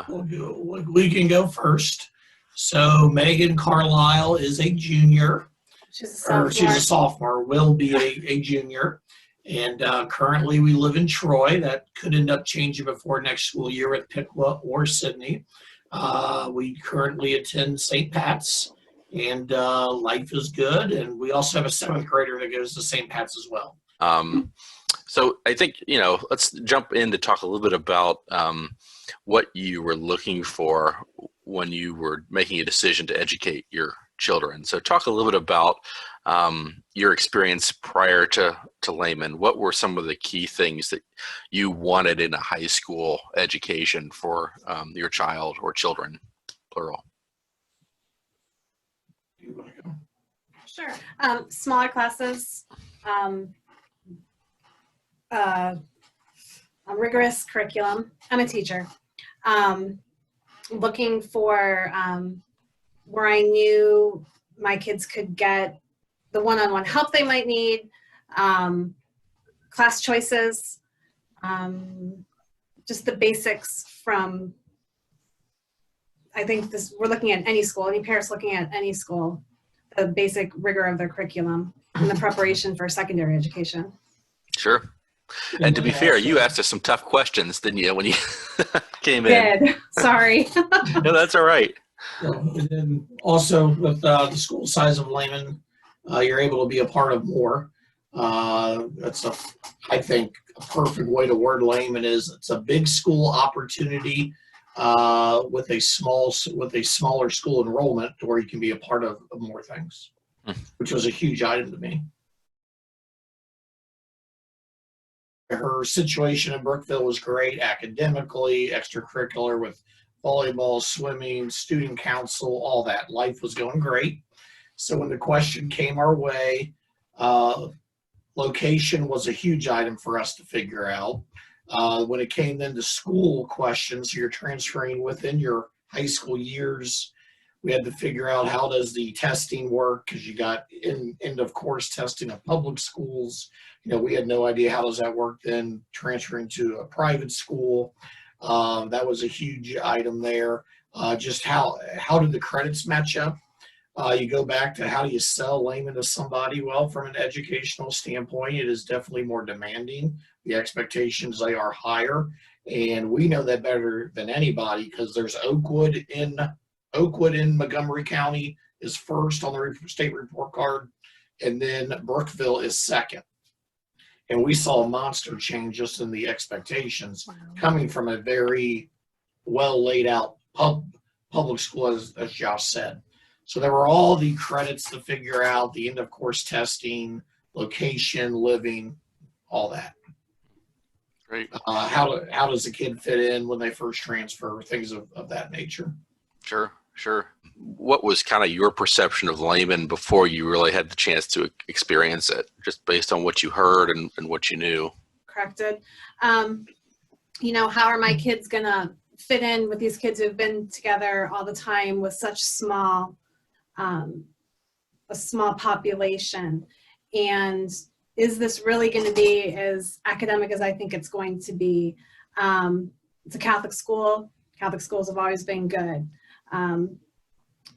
We can go first. So Megan Carlisle is a junior. She's a sophomore, will be a junior. And currently we live in Troy. That could end up changing before next school year with Piqua or Sydney. We currently attend St. Pat's, and life is good. And we also have a 7th grader that goes to St. Pat's as well. So I think, let's jump in to talk a little bit about what you were looking for when you were making a decision to educate your children. So talk a little bit about your experience prior to Lehman. What were some of the key things that you wanted in a high school education for your child or children, plural? Sure. Smaller classes, a rigorous curriculum. I'm a teacher. Looking for where I knew my kids could get the one-on-one help they might need, class choices, just the basics from, I think we're looking at any school, any parents looking at any school, the basic rigor of their curriculum and the preparation for secondary education. Sure. And to be fair, you asked us some tough questions, didn't you, when you came in? Sorry. No, that's all right. And then also with the school size of Lehman, you're able to be a part of more. That's I think a perfect way to word Lehman is it's a big school opportunity with a smaller school enrollment where you can be a part of more things, which was a huge item to me. Her situation in Brookville was great academically, extracurricular with volleyball, swimming, student council, all that. Life was going great. So when the question came our way, location was a huge item for us to figure out. When it came then to school questions, so you're transferring within your high school years, we had to figure out how does the testing work, because you got end of course testing of public schools. We had no idea how does that work then transferring to a private school. That was a huge item there. Just how did the credits match up? You go back to how do you sell Lehman to somebody? Well, from an educational standpoint, it is definitely more demanding. The expectations, they are higher. And we know that better than anybody because there's Oakwood in Montgomery County is first on the state report card, and then Brookville is second. And we saw a monster change just in the expectations coming from a very well laid out public school, as Josh said. So there were all the credits to figure out, the end of course testing, location, living, all that. Great. How does a kid fit in when they first transfer, things of that nature. Sure. What was kind of your perception of Lehman before you really had the chance to experience it, just based on what you heard and what you knew? Corrected. How are my kids going to fit in with these kids who've been together all the time with such a small population? And is this really going to be as academic as I think it's going to be? It's a Catholic school. Catholic schools have always been good.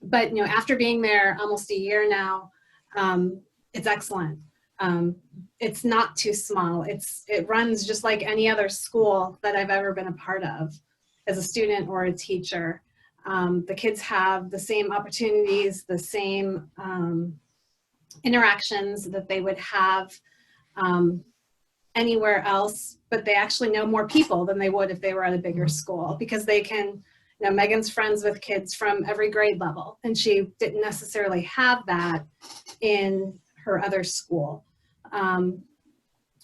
But after being there almost a year now, it's excellent. It's not too small. It runs just like any other school that I've ever been a part of as a student or a teacher. The kids have the same opportunities, the same interactions that they would have anywhere else, but they actually know more people than they would if they were at a bigger school, because they can, Megan's friends with kids from every grade level, and she didn't necessarily have that in her other school. I'm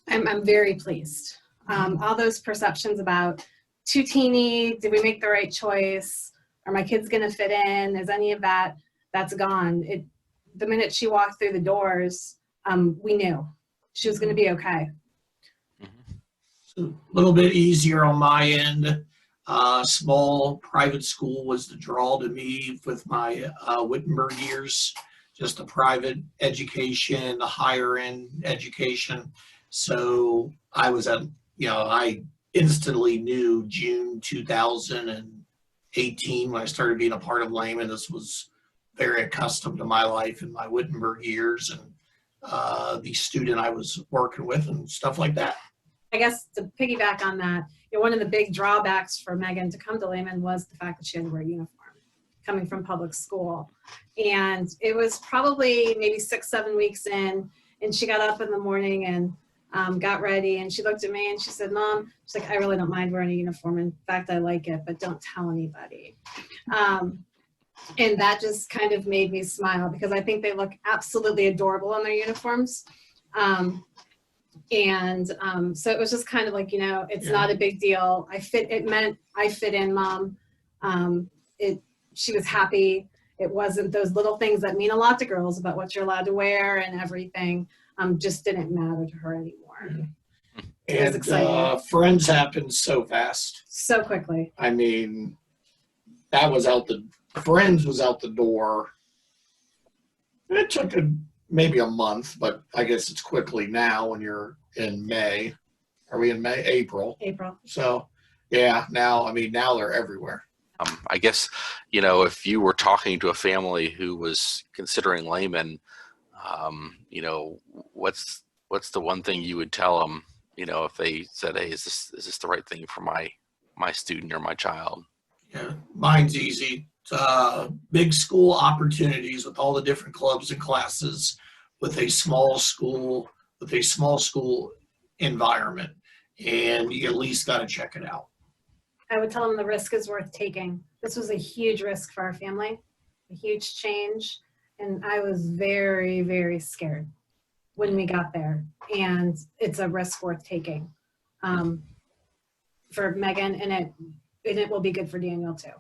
very pleased. All those perceptions about too teeny, did we make the right choice? Are my kids gonna fit in? Is any of that, that's gone. The minute she walked through the doors, we knew she was gonna be okay. So a little bit easier on my end. Small private school was the draw to me with my Wittenberg years, just a private education, the higher end education. So I was at, I instantly knew June 2000 and 18 when I started being a part of Lehman. This was very accustomed to my life in my Wittenberg years and the student I was working with and stuff like that. I guess to piggyback on that, one of the big drawbacks for Megan to come to Lehman was the fact that she had to wear a uniform coming from public school. And it was probably maybe 6-7 weeks in, and she got up in the morning and got ready, and she looked at me and she said, Mom, she's like, I really don't mind wearing a uniform. In fact, I like it, but don't tell anybody. And that just kind of made me smile because I think they look absolutely adorable in their uniforms. So it was just kind of like, it's not a big deal. It meant I fit in, Mom. She was happy. It wasn't those little things that mean a lot to girls about what you're allowed to wear and everything, just didn't matter to her anymore. It was exciting. Friends happened so fast. So quickly. I mean, Friends was out the door. It took maybe a month, but I guess it's quickly now when you're in May. Are we in May? April. So, yeah, now they're everywhere. I guess, if you were talking to a family who was considering Lehman, what's the one thing you would tell them, if they said, hey, is this the right thing for my student or my child? Yeah, mine's easy. Big school opportunities with all the different clubs and classes with a small school environment, and you at least got to check it out. I would tell them the risk is worth taking. This was a huge risk for our family, a huge change, and I was very, very scared when we got there, and it's a risk worth taking for Megan, and it will be good for Daniel too.